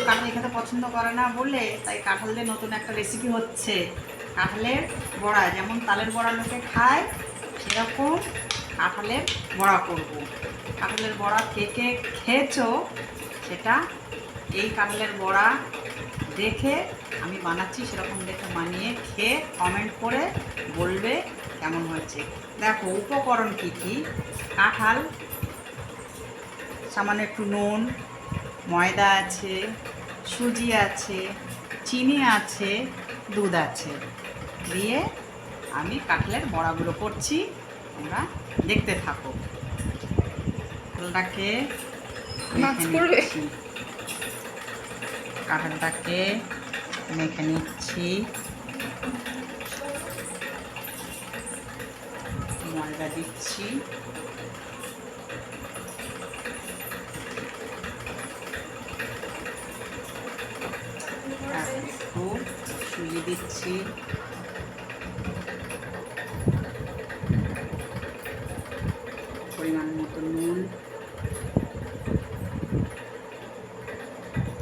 কাঁঠাল খেতে পছন্দ করে না বলে তাই কাঁঠাল দিয়ে নতুন একটা রেসিপি হচ্ছে। কাঁঠালের বড়া, যেমন তালের বড়া লোকে খায় সেরকম কাঁঠালের বড়া করব। কাঁঠালের বড়া কে কে খেয়েছো সেটা এই কাঁঠালের বড়া দেখে আমি বানাচ্ছি, সেরকম দেখে বানিয়ে খেয়ে কমেন্ট করে বলবে কেমন হয়েছে। দেখো উপকরণ কী কী: কাঁঠাল, সামান্য একটু নুন, ময়দা আছে, সুজি আছে, চিনি আছে, দুধ আছে, দিয়ে আমি কাঁঠালের বড়াগুলো করছি, তোমরা দেখতে থাকো। কাঁঠালটাকে কাঁঠালটাকে মেখে নিচ্ছি, ময়দা দিচ্ছি, একটু সুজি দিচ্ছি, পরিমাণ মতো নুন,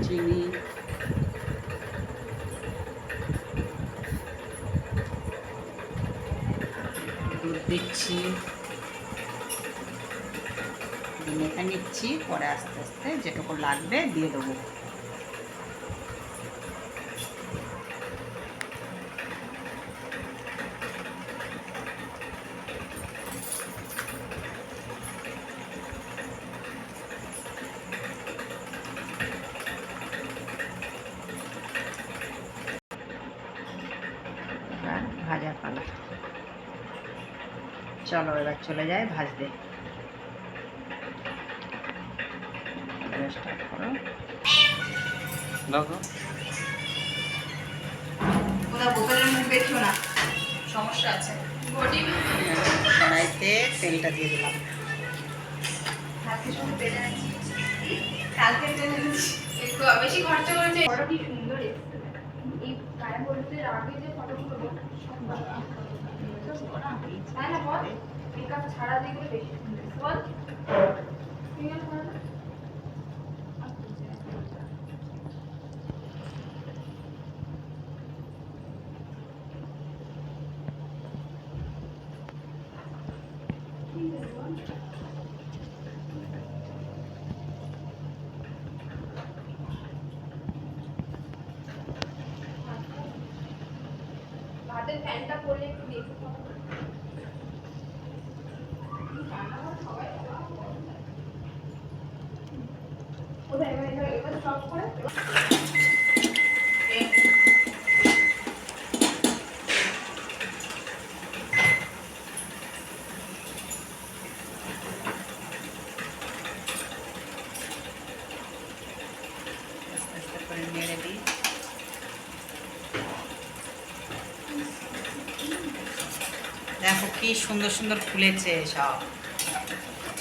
চিনি, দুধ দিচ্ছি, মেখে নিচ্ছি। পরে আস্তে আস্তে যেটুকু লাগবে দিয়ে দেবো। ভাজার পালা, চলো এবার চলে যায় ভাজতে। স্টার্ট করো। বোতলের মুখ দেখছো না, সমস্যা আছে। কড়াইতে তেলটা দিয়ে দিলাম। কালকে তেল একটু বেশি খরচা করেছে। ফটো কি সুন্দর এসেছে, এই গায়ে হলুদের আগে যে ফটোগুলো তাই না বল, মেকআপ ছাড়া দেখলে বেশি সুন্দর বল। হাতের ফ্যানটা পড়লে একটু দেখতে পাবো। এবার স্টপ করে নেড়ে দিই। দেখো কি সুন্দর সুন্দর ফুলেছে, সব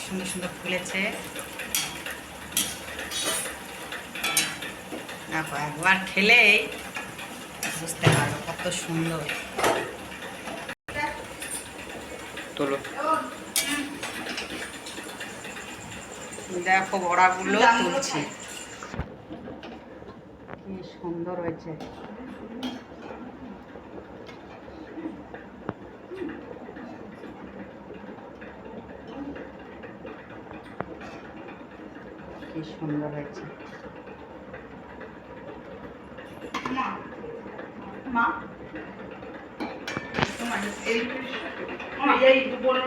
সুন্দর সুন্দর ফুলেছে। দেখো একবার খেলেই বুঝতে পারো কত সুন্দর। তোলো, দেখো বড়াগুলো তুলছি, কি সুন্দর হয়েছে। কি সুন্দর হয়েছে। মা তোমার এই বলে